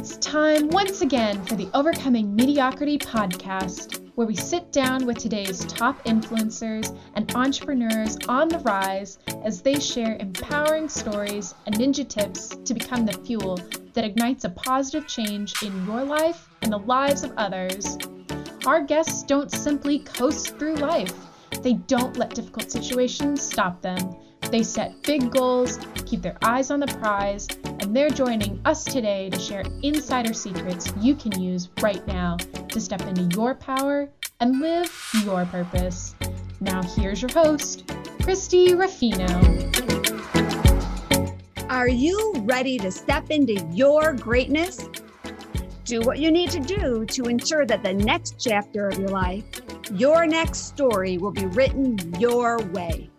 It's time once again for the Overcoming Mediocrity podcast, where we sit down with today's top influencers and entrepreneurs on the rise as they share empowering stories and ninja tips to become the fuel that ignites a positive change in your life and the lives of others. Our guests don't simply coast through life. They don't let difficult situations stop them. They set big goals, keep their eyes on the prize, and they're joining us today to share insider secrets you can use right now to step into your power and live your purpose. Now here's your host, Christy Ruffino. Are you ready to step into your greatness? Do what you need to do to ensure that the next chapter of your life, your next story, will be written your way.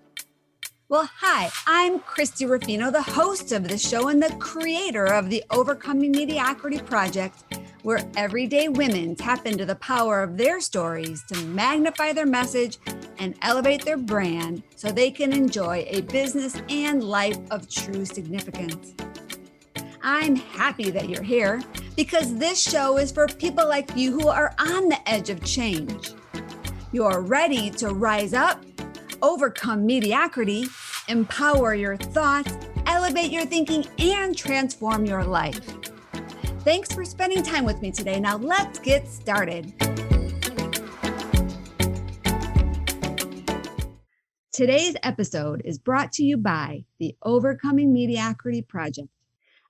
Well, hi, I'm Christy Ruffino, the host of this show and the creator of the Overcoming Mediocrity Project, where everyday women tap into the power of their stories to magnify their message and elevate their brand so they can enjoy a business and life of true significance. I'm happy that you're here because this show is for people like you who are on the edge of change. You're ready to rise up, overcome mediocrity, empower your thoughts, elevate your thinking, and transform your life. Thanks for spending time with me today. Now let's get started. Today's episode is brought to you by the Overcoming Mediocrity Project.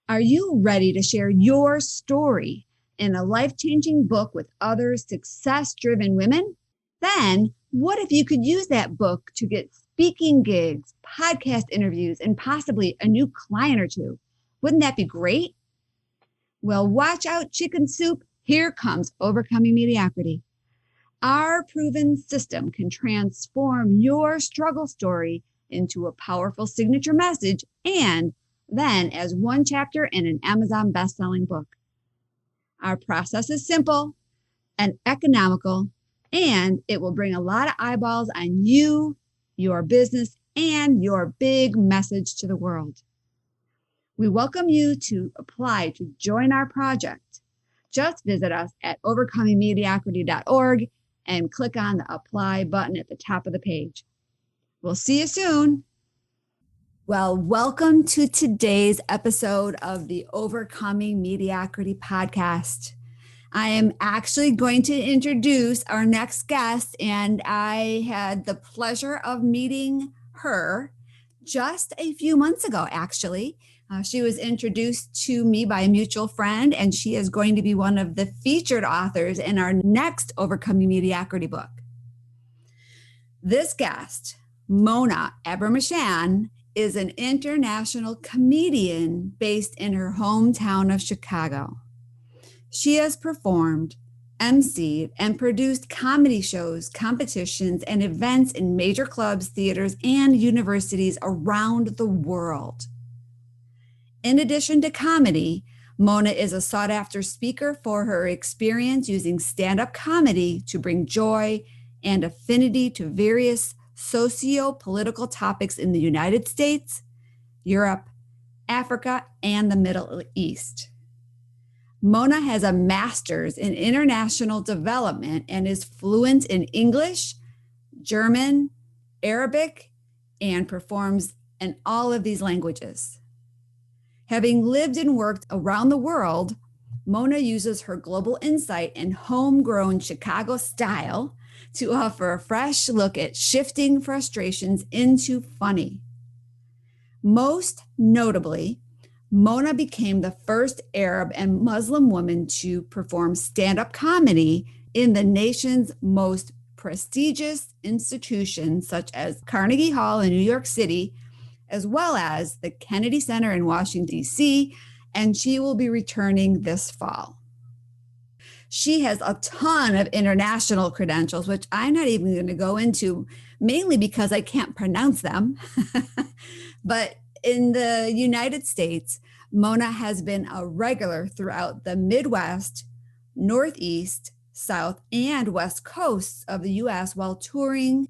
Are you ready to share your story in a life-changing book with other success-driven women? Then, what if you could use that book to get speaking gigs, podcast interviews, and possibly a new client or two? Wouldn't that be great? Well, watch out, chicken soup. Here comes Overcoming Mediocrity. Our proven system can transform your struggle story into a powerful signature message and then as one chapter in an Amazon best-selling book. Our process is simple and economical, and it will bring a lot of eyeballs on you, your business, and your big message to the world. We welcome you to apply to join our project. Just visit us at overcomingmediocrity.org and click on the apply button at the top of the page. We'll see you soon. Well, welcome to today's episode of the Overcoming Mediocrity podcast. I am actually going to introduce our next guest, and I had the pleasure of meeting her just a few months ago, actually. She was introduced to me by a mutual friend, and she is going to be one of the featured authors in our next Overcoming Mediocrity book. This guest, Mona Aburmishan, is an international comedian based in her hometown of Chicago. She has performed, emceed, and produced comedy shows, competitions, and events in major clubs, theaters, and universities around the world. In addition to comedy, Mona is a sought-after speaker for her experience using stand-up comedy to bring joy and affinity to various socio-political topics in the United States, Europe, Africa, and the Middle East. Mona has a master's in international development and is fluent in English, German, Arabic, and performs in all of these languages. Having lived and worked around the world, Mona uses her global insight and homegrown Chicago style to offer a fresh look at shifting frustrations into funny. Most notably, Mona became the first Arab and Muslim woman to perform stand-up comedy in the nation's most prestigious institutions, such as Carnegie Hall in New York City, as well as the Kennedy Center in Washington, D.C., and she will be returning this fall. She has a ton of international credentials, which I'm not even going to go into, mainly because I can't pronounce them. But in the United States, Mona has been a regular throughout the Midwest, Northeast, South, and West coasts of the U.S. while touring.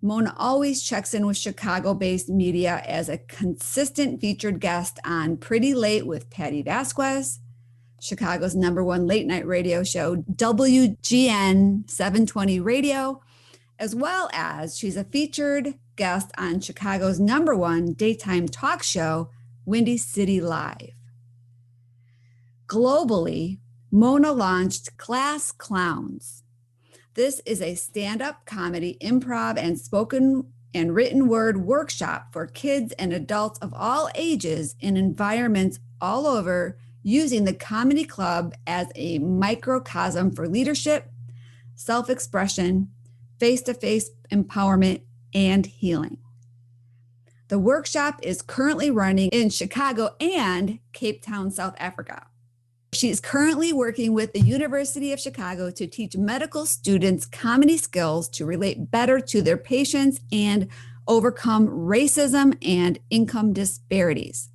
Mona always checks in with Chicago-based media as a consistent featured guest on Pretty Late with Patty Vasquez, Chicago's #1 late night radio show, WGN 720 Radio, as well as she's a featured guest on Chicago's #1 daytime talk show, Windy City Live. Globally, Mona launched Class Clowns. This is a stand-up comedy, improv, and spoken and written word workshop for kids and adults of all ages in environments all over, using the comedy club as a microcosm for leadership, self-expression, face-to-face empowerment, and healing. The workshop is currently running in Chicago and Cape Town, South Africa. She's currently working with the University of Chicago to teach medical students comedy skills to relate better to their patients and overcome racism and income disparities.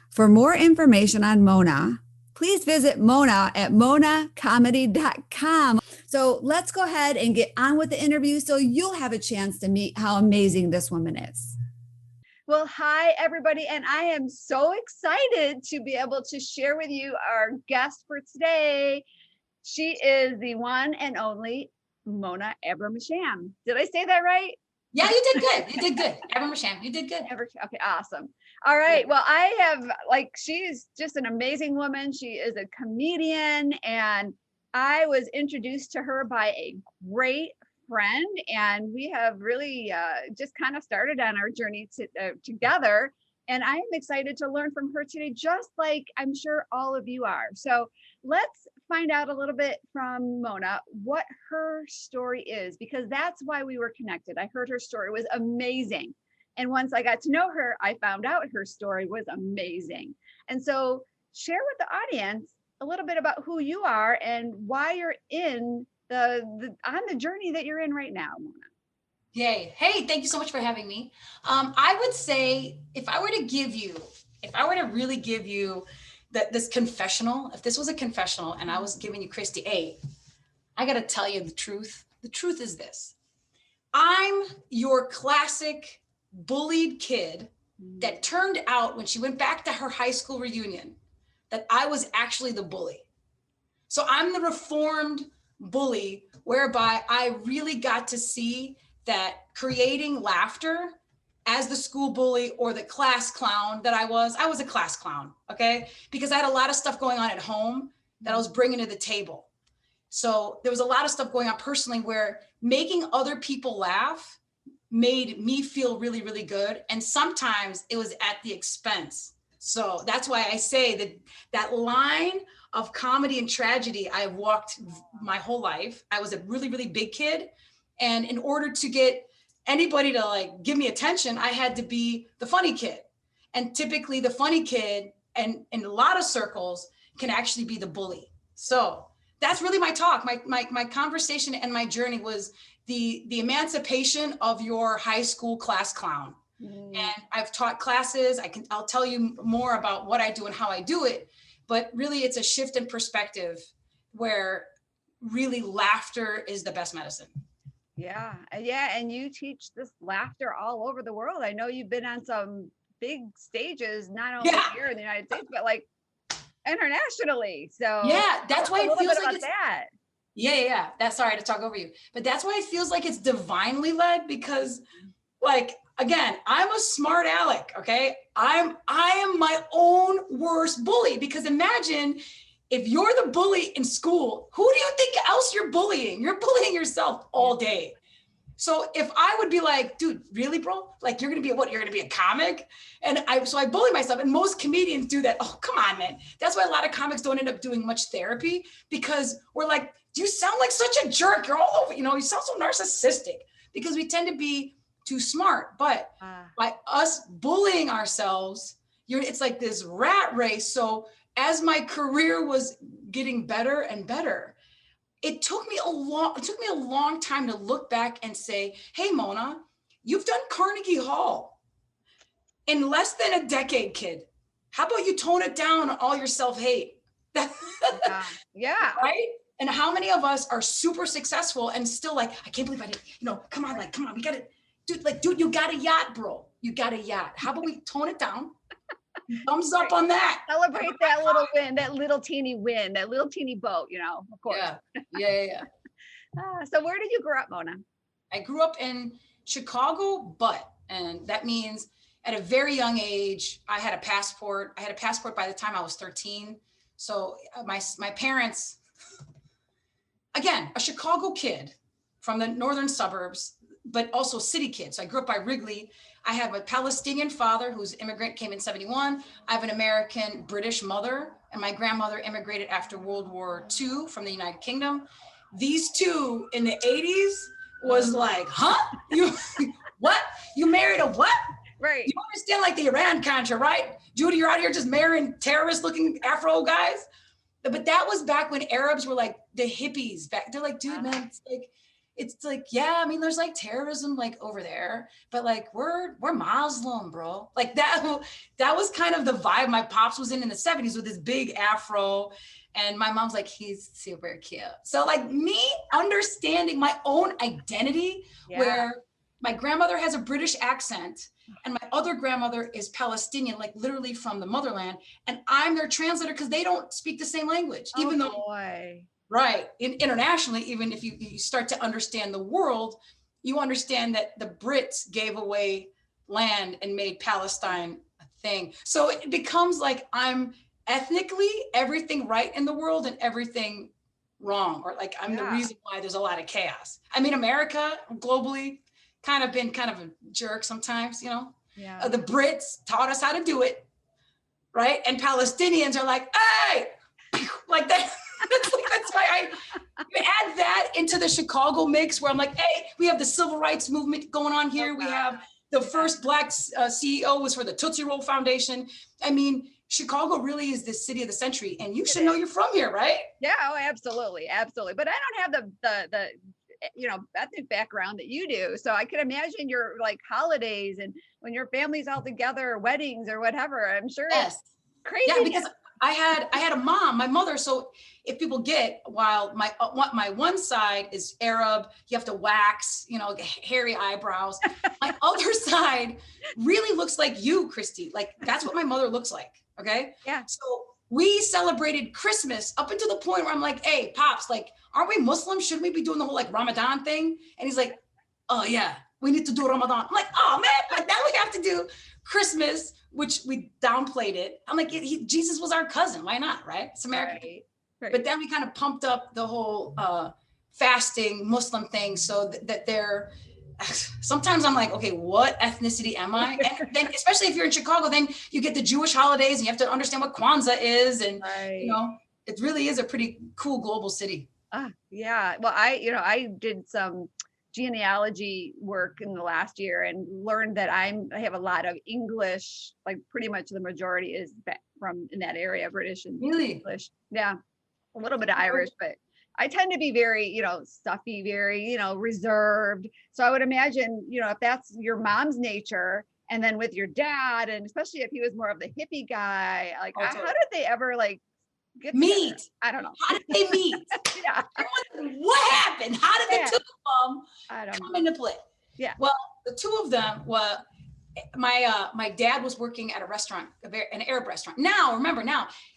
For more information on Mona, please visit Mona at monacomedy.com. So let's go ahead and get on with the interview so you'll have a chance to meet how amazing this woman is. Well, hi, everybody, and I am so excited to be able to share with you our guest for today. She is the one and only Mona Aburmishan. Did I say that right? Yeah, you did good. You did good. Aburmishan, you did good. Okay, awesome. All right. Well, she's just an amazing woman. She is a comedian, and I was introduced to her by a great friend, and we have really just kind of started on our journey together. And I am excited to learn from her today, just like I'm sure all of you are. So let's find out a little bit from Mona what her story is, because that's why we were connected. I heard her story was amazing. And once I got to know her, I found out her story was amazing. And so share with the audience a little bit about who you are and why you're in on the journey that you're in right now, Mona. Yay. Hey, thank you so much for having me. I would say if I were to really give you this confessional, if this was a confessional and I was giving you, Christy, hey, I got to tell you the truth. The truth is this. I'm your classic bullied kid that turned out when she went back to her high school reunion that I was actually the bully. So I'm the reformed bully, whereby I really got to see that creating laughter as the school bully or the class clown that I was a class clown, okay? Because I had a lot of stuff going on at home that I was bringing to the table. So there was a lot of stuff going on personally where making other people laugh made me feel really, really good. And sometimes it was at the expense. So that's why I say that line of comedy and tragedy, I walked my whole life. I was a really, really big kid. And in order to get anybody to give me attention, I had to be the funny kid. And typically the funny kid, and in a lot of circles, can actually be the bully. So that's really my talk. My conversation and my journey was the emancipation of your high school class clown. And I've taught classes. I'll tell you more about what I do and how I do it. But really, it's a shift in perspective where really laughter is the best medicine. Yeah. And you teach this laughter all over the world. I know you've been on some big stages, not only here in the United States, but internationally. So yeah, that's why it feels like it's that. Yeah. That's sorry to talk over you, but that's why it feels like it's divinely led, because again, I'm a smart aleck, okay? I am my own worst bully, because imagine if you're the bully in school, who do you think else you're bullying? You're bullying yourself all day. So if I would be like, dude, really, bro? You're gonna be what? You're gonna be a comic? And I bully myself, and most comedians do that. Oh, come on, man. That's why a lot of comics don't end up doing much therapy, because we're like, you sound like such a jerk. You're all over, you sound so narcissistic, because we tend to be too smart. But by us bullying ourselves, it's like this rat race. So as my career was getting better and better, it took me a long time to look back and say, hey, Mona, you've done Carnegie Hall in less than a decade, kid. How about you tone it down on all your self-hate? Yeah. Right? And how many of us are super successful and still I can't believe I did, come on, we got to, dude, you got a yacht, bro. You got a yacht. How about we tone it down Thumbs up on that. Celebrate that little win, that little teeny win, that little teeny boat, of course. Yeah. So where did you grow up, Mona? I grew up in Chicago, and that means at a very young age, I had a passport. I had a passport by the time I was 13. So my parents, again, a Chicago kid from the northern suburbs, but also city kid. So I grew up by Wrigley. I have a Palestinian father who's immigrant, came in 71. I have an American British mother, and my grandmother immigrated after World War II from the United Kingdom. These two in the 80s was like, huh? You what? You married a what? Right. You understand like the Iran-Contra, right? Judy, you're out here just marrying terrorist-looking Afro guys. But that was back when Arabs were like the hippies back. They're like, dude, man, it's like, yeah, I mean, there's like terrorism like over there, but like we're Muslim, bro. Like that was kind of the vibe my pops was in the 70s with this big afro. And my mom's like, he's super cute. So like me understanding my own identity, where my grandmother has a British accent and my other grandmother is Palestinian, like literally from the motherland. And I'm their translator because they don't speak the same language, even though, right. Internationally, even if you start to understand the world, you understand that the Brits gave away land and made Palestine a thing. So it becomes like I'm ethnically everything right in the world and everything wrong, or like I'm the reason why there's a lot of chaos. I mean, America globally kind of been kind of a jerk sometimes, the Brits taught us how to do it, right? And Palestinians are like, hey, like that. That's why you add that into the Chicago mix, where I'm like, hey, we have the civil rights movement going on here. We have the first Black CEO was for the Tootsie Roll Foundation. I mean, Chicago really is the city of the century, and you should know you're from here, right? Yeah, absolutely. But I don't have the ethnic background that you do, so I could imagine your like holidays and when your family's all together, or weddings or whatever. I'm sure it's crazy. Yeah, because I had a mom, my mother. So if people get, while my one side is Arab, you have to wax, hairy eyebrows. My other side really looks like you, Christy. Like that's what my mother looks like. Okay. Yeah. So we celebrated Christmas up until the point where I'm like, hey, Pops, like, aren't we Muslim? Shouldn't we be doing the whole like Ramadan thing? And he's like, oh yeah, we need to do Ramadan. I'm like, oh man, like now we have to do Christmas, which we downplayed it. I'm like, Jesus was our cousin. Why not? Right? It's American. Right. But then we kind of pumped up the whole fasting Muslim thing, so that they're, sometimes I'm like, okay, what ethnicity am I? And then, especially if you're in Chicago, then you get the Jewish holidays and you have to understand what Kwanzaa is. And, it really is a pretty cool global city. Yeah. Well, I did some genealogy work in the last year and learned that I have a lot of English, like pretty much the majority is from in that area, British and English. Yeah. A little bit of Irish, but I tend to be very, stuffy, very, reserved. So I would imagine, if that's your mom's nature, and then with your dad, and especially if he was more of the hippie guy, like how did they ever like get meet? Together? I don't know. How did they meet? Yeah. What happened? How did the two of them come into play? Yeah. Well, the two of them were, my dad was working at a restaurant, an Arab restaurant. Now, remember,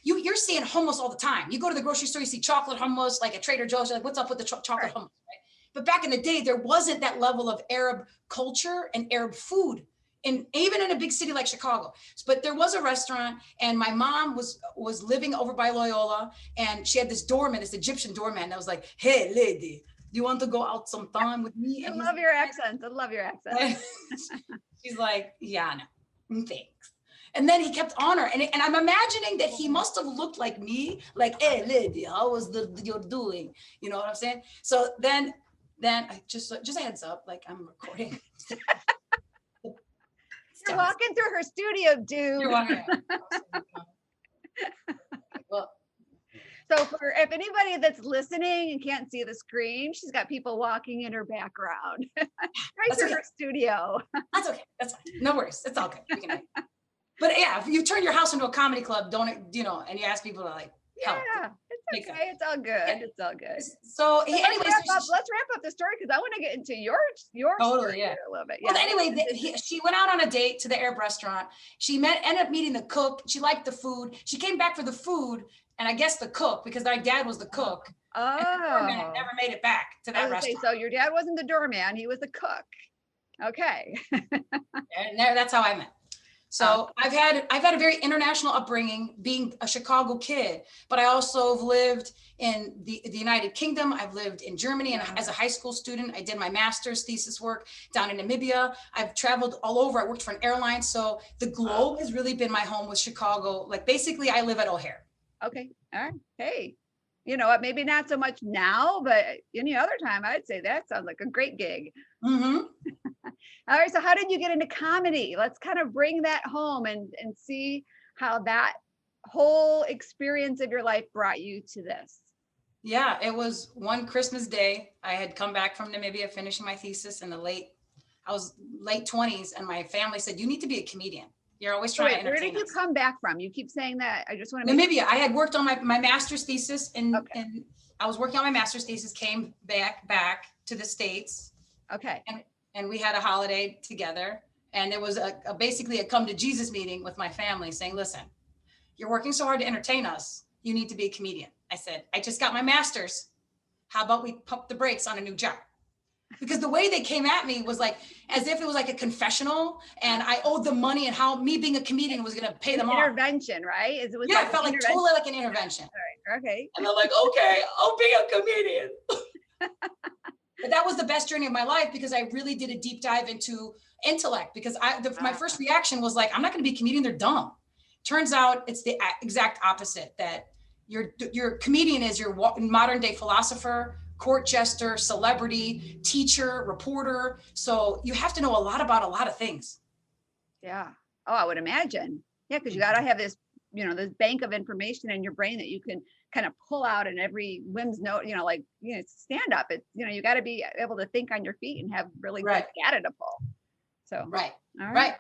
you're seeing hummus all the time. You go to the grocery store, you see chocolate hummus, like at Trader Joe's, you're like, what's up with the chocolate hummus, right? But back in the day, there wasn't that level of Arab culture and Arab food, and even in a big city like Chicago. But there was a restaurant, and my mom was living over by Loyola, and she had this doorman, this Egyptian doorman that was like, hey, lady, do you want to go out sometime with me? I love your accent. She's like, yeah, no, thanks. And then he kept on her. And I'm imagining that he must have looked like me, like, hey, lady, how was you're doing? You know what I'm saying? So then I just a heads up, like I'm recording. You're walking through her studio, dude. You're walking. Well, so if anybody that's listening and can't see the screen, she's got people walking in her background. Right through her studio. That's okay. That's fine. No worries. It's all good. We can. But yeah, if you turn your house into a comedy club, and you ask people to like help. Yeah, it's Makes sense. Okay, it's all good. Yeah. It's all good. So, Let's anyways, wrap up the story because I want to get into your totally, story yeah. here a little bit. Well, Yeah. anyway, she went out on a date to the Arab restaurant. She ended up meeting the cook. She liked the food. She came back for the food, and I guess the cook, because my dad was the cook. Oh. And the doorman never made it back to that restaurant. So your dad wasn't the doorman; he was the cook. Okay. And that's how I met. So I've had a very international upbringing, being a Chicago kid, but I also have lived in the United Kingdom. I've lived in Germany, and as a high school student, I did my master's thesis work down in Namibia. I've traveled all over. I worked for an airline. So the globe has really been my home with Chicago. Like basically I live at O'Hare. Okay. All right. Hey, you know what? Maybe not so much now, but any other time, I'd say that sounds like a great gig. Mm-hmm. All right. So how did you get into comedy? Let's kind of bring that home and see how that whole experience of your life brought you to this. Yeah, it was one Christmas day. I had come back from Namibia, finishing my thesis in I was late 20s, and my family said, "You need to be a comedian. You're always trying to entertain us." Where did you come back from? You keep saying that. I just want to Namibia. I had worked on my master's thesis, and I was working on my master's thesis, came back to the States. Okay. And we had a holiday together, and it was basically a come to Jesus meeting with my family saying, "Listen, you're working so hard to entertain us. You need to be a comedian." I said, "I just got my master's. How about we pump the brakes on a new job?" Because the way they came at me was like, as if it was like a confessional and I owed them money, and how me being a comedian was going to pay them off. Intervention, right? It felt like totally like an intervention. All right. Okay. And I'm like, okay, I'll be a comedian. But that was the best journey of my life, because I really did a deep dive into intellect, because my first reaction was like, I'm not going to be a comedian. They're dumb. Turns out it's the exact opposite, that your comedian is your modern day philosopher, court jester, celebrity, teacher, reporter. So you have to know a lot about a lot of things. Yeah. Oh, I would imagine. Yeah. Because you got to have this, this bank of information in your brain that you can kind of pull out in every whim's note, stand up. It's, you got to be able to think on your feet and have really good data to pull. So, right. All right.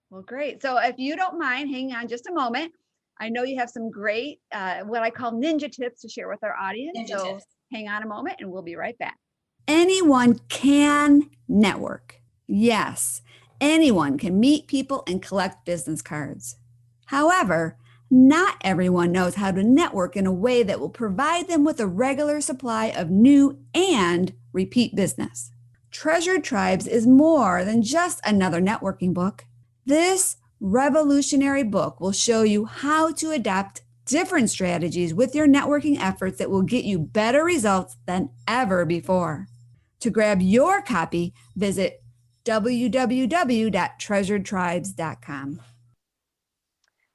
Well, great. So if you don't mind hanging on just a moment, I know you have some great, what I call ninja tips to share with our audience. So hang on a moment and we'll be right back. Anyone can network. Yes, anyone can meet people and collect business cards. However, not everyone knows how to network in a way that will provide them with a regular supply of new and repeat business. Treasured Tribes is more than just another networking book. This revolutionary book will show you how to adapt different strategies with your networking efforts that will get you better results than ever before. To grab your copy, visit www.treasuredtribes.com.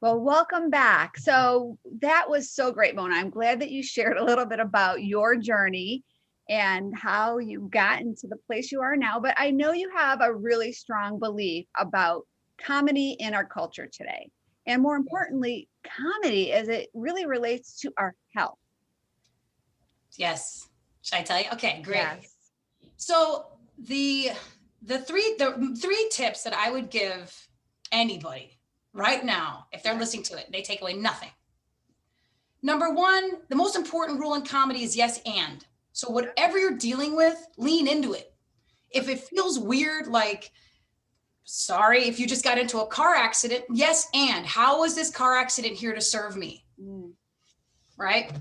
Well, welcome back. So that was so great, Mona. I'm glad that you shared a little bit about your journey and how you got into the place you are now. But I know you have a really strong belief about comedy in our culture today. And more importantly, comedy as it really relates to our health. Yes. Should I tell you? Okay, great. Yes. So the three tips that I would give anybody right now, if they're listening to it, they take away nothing. Number one, the most important rule in comedy is yes and. So whatever you're dealing with, lean into it. If it feels weird, like, sorry, if you just got into a car accident, yes and. How is this car accident here to serve me? Right?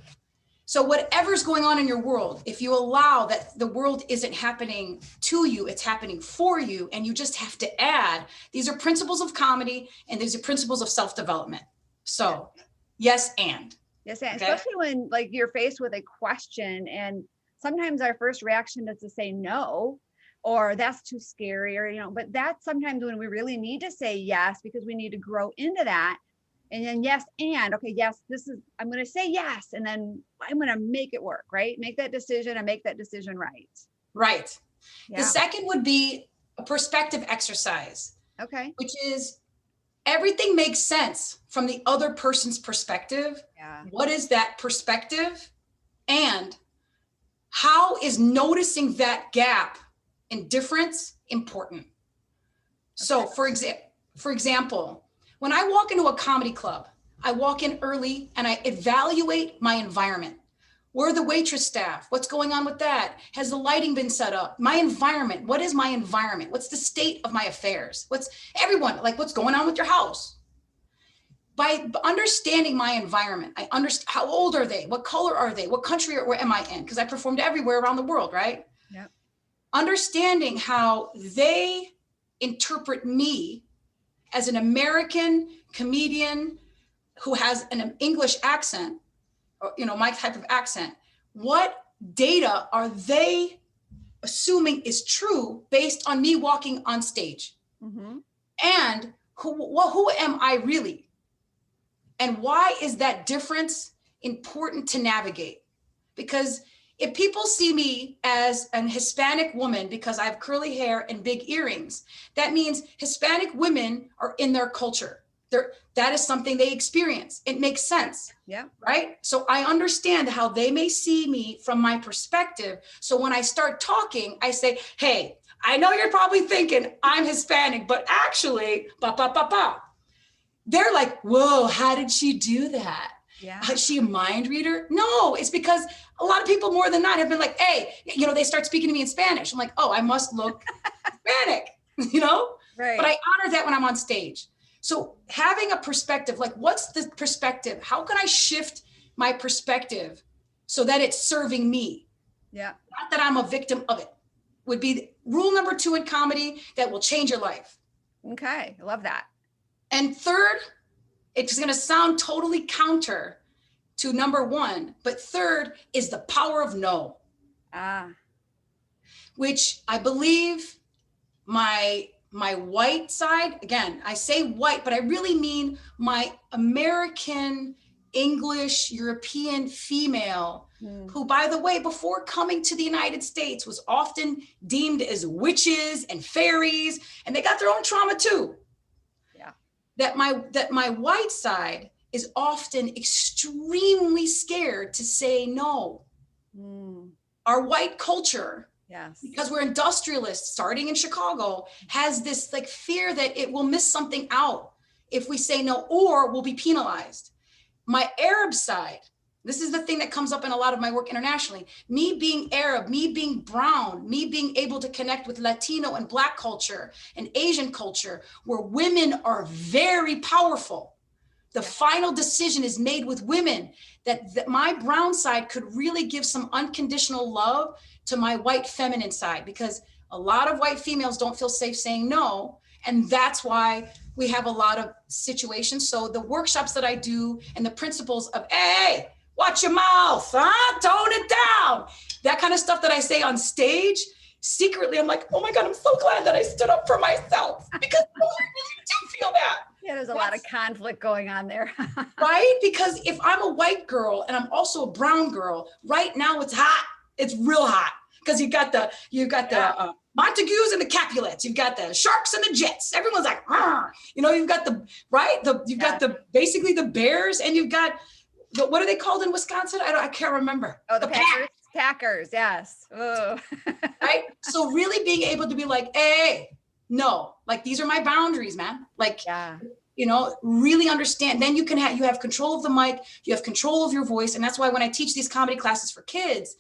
So whatever's going on in your world, if you allow that the world isn't happening to you, it's happening for you, and you just have to add, these are principles of comedy and these are principles of self-development. So yes and. Yes, and especially when like you're faced with a question, and sometimes our first reaction is to say no, or that's too scary, or but that's sometimes when we really need to say yes, because we need to grow into that. And then yes, and okay, yes, I'm going to say yes, and then I'm going to make it work, right? Make that decision and make that decision right. Right. Yeah. The second would be a perspective exercise. Okay. Which is everything makes sense from the other person's perspective. Yeah. What is that perspective? And how is noticing that gap in difference important? Okay. So for example, when I walk into a comedy club, I walk in early and I evaluate my environment. Where are the waitress staff? What's going on with that? Has the lighting been set up? My environment, what is my environment? What's the state of my affairs? What's everyone, like what's going on with your house? By understanding my environment, I understand how old are they? What color are they? What country or where am I in? Because I performed everywhere around the world, right? Yep. Understanding how they interpret me as an American comedian who has an English accent, or, you know, my type of accent. What data are they assuming is true based on me walking on stage? Mm-hmm. And who am I really? And why is that difference important to navigate? Because if people see me as an Hispanic woman because I have curly hair and big earrings, that means Hispanic women are in their culture. That is something they experience. It makes sense. Yeah. Right? So I understand how they may see me from my perspective. So when I start talking, I say, hey, I know you're probably thinking I'm Hispanic, but actually, they're like, whoa, how did she do that? Yeah. Is she a mind reader? No, it's because a lot of people more than not have been like, hey, you know, they start speaking to me in Spanish. I'm like, oh, I must look Hispanic, you know? Right. But I honor that when I'm on stage. So having a perspective, like what's the perspective? How can I shift my perspective so that it's serving me? Yeah. Not that I'm a victim of it, would be rule number 2 in comedy that will change your life. Okay. I love that. And third, it's going to sound totally counter to number 1, but third is the power of no. Which I believe my white side, again, I say white, but I really mean my American, English, European female, who, by the way, before coming to the United States was often deemed as witches and fairies, and they got their own trauma too. Yeah. That my white side is often extremely scared to say no. Our white culture, yes, because we're industrialists starting in Chicago, has this like fear that it will miss something out if we say no, or we'll be penalized. My Arab side, this is the thing that comes up in a lot of my work internationally. Me being Arab, me being brown, me being able to connect with Latino and Black culture and Asian culture, where women are very powerful. The final decision is made with women, that my brown side could really give some unconditional love to my white feminine side, because a lot of white females don't feel safe saying no. And that's why we have a lot of situations. So the workshops that I do and the principles of, hey, watch your mouth, huh? Tone it down. That kind of stuff that I say on stage, secretly, I'm like, oh my God, I'm so glad that I stood up for myself, because I really do feel that. Yeah, there's a lot of conflict going on there. Right? Because if I'm a white girl and I'm also a brown girl, right now it's hot. It's real hot. Because you've got the Montagues and the Capulets. You've got the Sharks and the Jets. Everyone's like, you know, you've got got the basically the Bears, and you've got what are they called in Wisconsin? I can't remember. Oh, the Packers. Packers, yes. Right? So really being able to be like, hey, no, like these are my boundaries, man. Like, you know, really understand. Then you have control of the mic, you have control of your voice. And that's why when I teach these comedy classes for kids,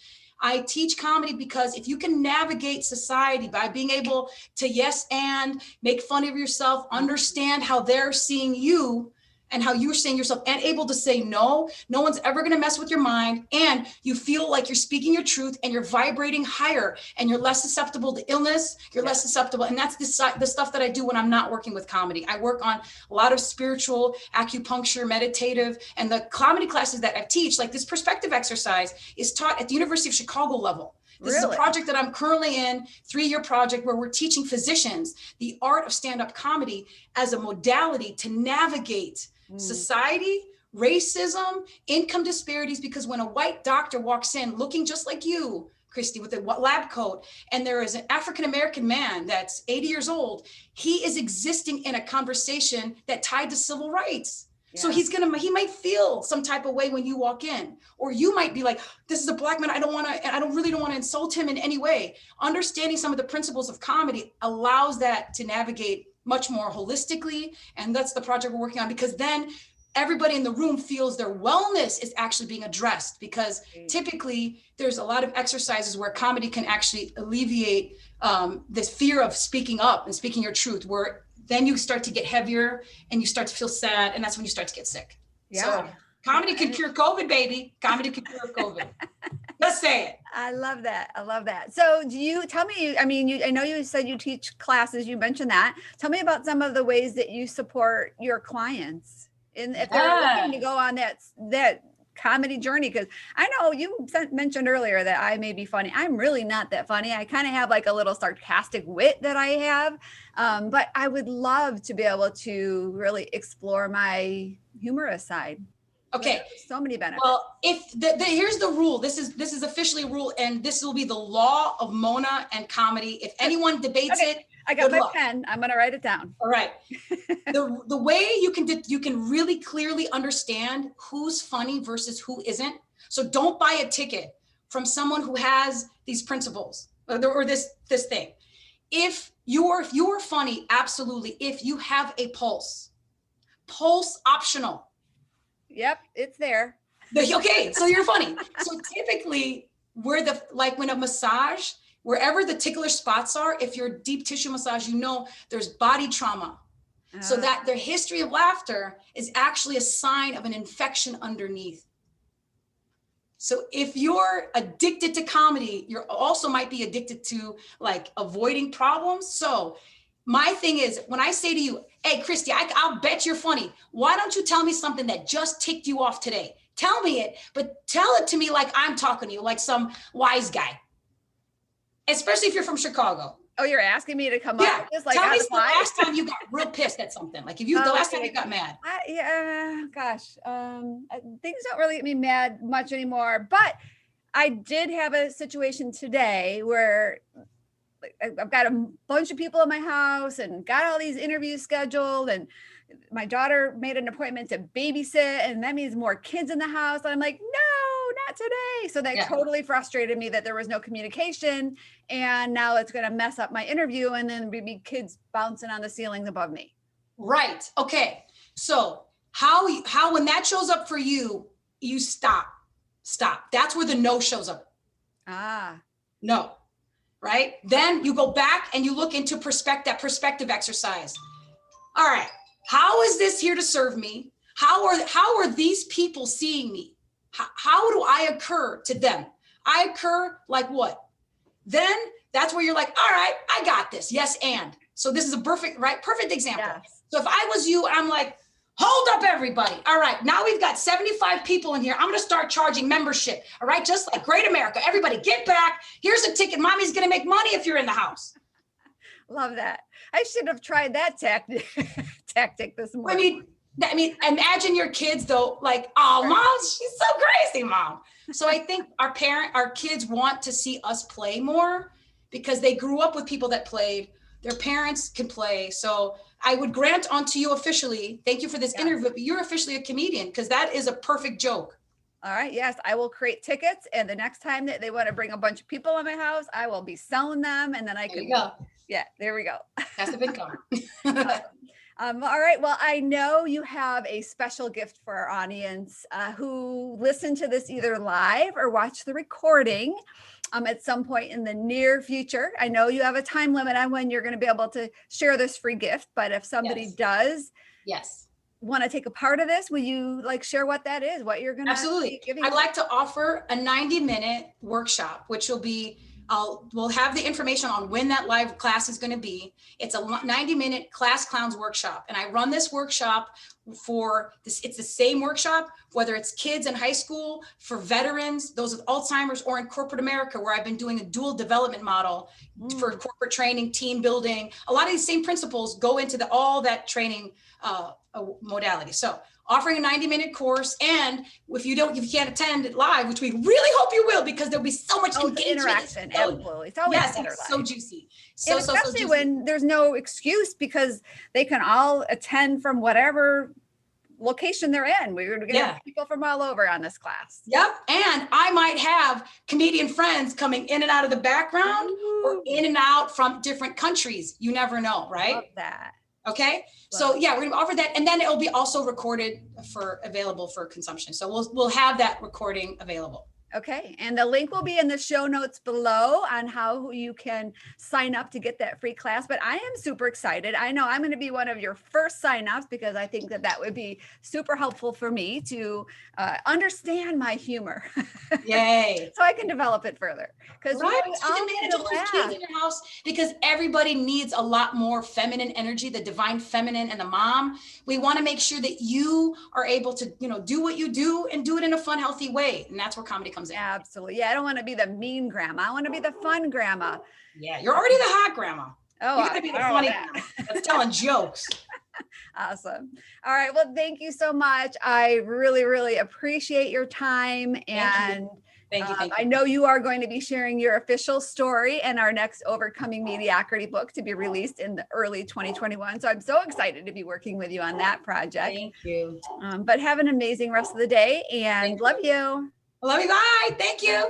I teach comedy, because if you can navigate society by being able to yes and make fun of yourself, understand how they're seeing you and how you're seeing yourself, and able to say no, no one's ever going to mess with your mind, and you feel like you're speaking your truth and you're vibrating higher and you're less susceptible to illness, you're less susceptible. And that's the stuff that I do when I'm not working with comedy. I work on a lot of spiritual, acupuncture, meditative, and the comedy classes that I teach, like this perspective exercise, is taught at the University of Chicago level. This is a project that I'm currently in, 3-year project, where we're teaching physicians the art of stand-up comedy as a modality to navigate society, racism, income disparities. Because when a white doctor walks in looking just like you, Christy, with a lab coat, and there is an African-American man that's 80 years old, he is existing in a conversation that tied to civil rights. So he might feel some type of way when you walk in, or you might be like, this is a Black man. I really don't want to insult him in any way. Understanding some of the principles of comedy allows that to navigate much more holistically. And that's the project we're working on, because then everybody in the room feels their wellness is actually being addressed, because typically there's a lot of exercises where comedy can actually alleviate this fear of speaking up and speaking your truth, where then you start to get heavier and you start to feel sad, and that's when you start to get sick. Yeah. So comedy can cure COVID, baby. Comedy can cure COVID. Let's say it. I love that. I love that. So do you tell me, I mean, I know you said you teach classes, you mentioned that. Tell me about some of the ways that you support your clients in if they're looking to go on that comedy journey. Because I know you mentioned earlier that I may be funny. I'm really not that funny. I kind of have like a little sarcastic wit that I have. But I would love to be able to really explore my humorous side. Okay. So many benefits. Well, if here's the rule. This is officially a rule, and this will be the law of Mona and comedy. If anyone debates it, I got my pen. I'm going to write it down. All right. The way you can really clearly understand who's funny versus who isn't. So don't buy a ticket from someone who has these principles or this thing. If you're funny, absolutely. If you have a pulse optional. Yep, it's there. Okay, so you're funny. So typically, when a massage, wherever the ticklish spots are, if you're deep tissue massage, there's body trauma. So that their history of laughter is actually a sign of an infection underneath. So if you're addicted to comedy, you also might be addicted to like avoiding problems. So my thing is, when I say to you, hey, Christy, I'll bet you're funny. Why don't you tell me something that just ticked you off today? Tell me it, but tell it to me like I'm talking to you, like some wise guy. Especially if you're from Chicago. Oh, you're asking me to come up with this? Like, tell me the last time you got real pissed at something. Like the last time you got mad. Things don't really get me mad much anymore. But I did have a situation today where I've got a bunch of people in my house and got all these interviews scheduled, and my daughter made an appointment to babysit, and that means more kids in the house. And I'm like, no, not today. So that totally frustrated me that there was no communication, and now it's going to mess up my interview, and then be kids bouncing on the ceiling above me. Right. Okay. So how when that shows up for you, you stop. That's where the no shows up. No. Right? Then you go back and you look into that perspective exercise. All right. How is this here to serve me? How are these people seeing me? How do I occur to them? I occur like what? Then that's where you're like, all right, I got this. Yes. And so this is a perfect example. Yes. So if I was you, I'm like, hold up, everybody. All right. Now we've got 75 people in here. I'm going to start charging membership. All right. Just like Great America. Everybody get back. Here's a ticket. Mommy's going to make money if you're in the house. Love that. I should have tried that tactic this morning. I mean, imagine your kids though, like, oh, mom, she's so crazy, mom. So I think our kids want to see us play more because they grew up with people that played. Their parents can play. So I would grant onto you officially, thank you for this interview, but you're officially a comedian because that is a perfect joke. All right. Yes, I will create tickets. And the next time that they want to bring a bunch of people in my house, I will be selling them. And then I can go. Yeah, there we go. That's a big car. All right. Well, I know you have a special gift for our audience who listen to this either live or watch the recording at some point in the near future. I know you have a time limit on when you're going to be able to share this free gift, but if somebody does want to take a part of this, will you share what that is, what you're going to Absolutely. I'd like to offer a 90-minute workshop, which will be we'll have the information on when that live class is going to be. It's a 90-minute class clowns workshop. And I run this workshop for this. It's the same workshop, whether it's kids in high school, for veterans, those with Alzheimer's, or in corporate America, where I've been doing a dual development model for corporate training, team building. A lot of these same principles go into all that training modality. So offering a 90-minute course, and if you can't attend it live, which we really hope you will, because there'll be so much engagement. Interaction. Absolutely. It's always it's so juicy. And especially when there's no excuse, because they can all attend from whatever location they're in. We're going to have people from all over on this class. Yep. And I might have comedian friends coming in and out of the background or in and out from different countries. You never know, right? Love that. Okay. So yeah, we're going to offer that. And then it'll be also recorded available for consumption. So we'll have that recording available. Okay. And the link will be in the show notes below on how you can sign up to get that free class. But I am super excited. I know I'm going to be one of your first signups because I think that would be super helpful for me to understand my humor. Yay. So I can develop it further. Because right? You can manage all those kids in your house, because everybody needs a lot more feminine energy, the divine feminine and the mom. We want to make sure that you are able to, do what you do and do it in a fun, healthy way. And that's where comedy comes in. Absolutely. Yeah. I don't want to be the mean grandma. I want to be the fun grandma. Yeah. You're already the hot grandma. Oh, you got to be the funny grandma that's telling jokes. Awesome. All right. Well, thank you so much. I really, really appreciate your time. And Thank you. I know you are going to be sharing your official story in our next Overcoming Mediocrity book to be released in the early 2021. So I'm so excited to be working with you on that project. Thank you. But have an amazing rest of the day, and love you. I love you. Bye. Thank you.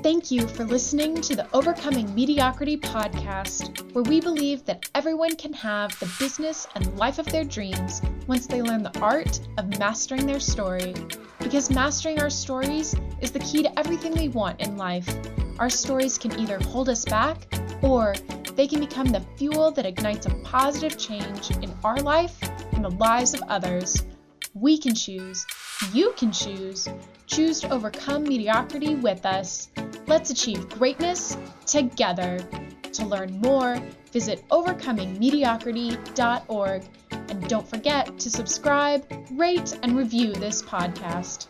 Thank you for listening to the Overcoming Mediocrity podcast, where we believe that everyone can have the business and life of their dreams once they learn the art of mastering their story. Because mastering our stories is the key to everything we want in life. Our stories can either hold us back, or they can become the fuel that ignites a positive change in our life and the lives of others. We can choose. You can choose. Choose to overcome mediocrity with us. Let's achieve greatness together. To learn more, visit overcomingmediocrity.org. And don't forget to subscribe, rate, and review this podcast.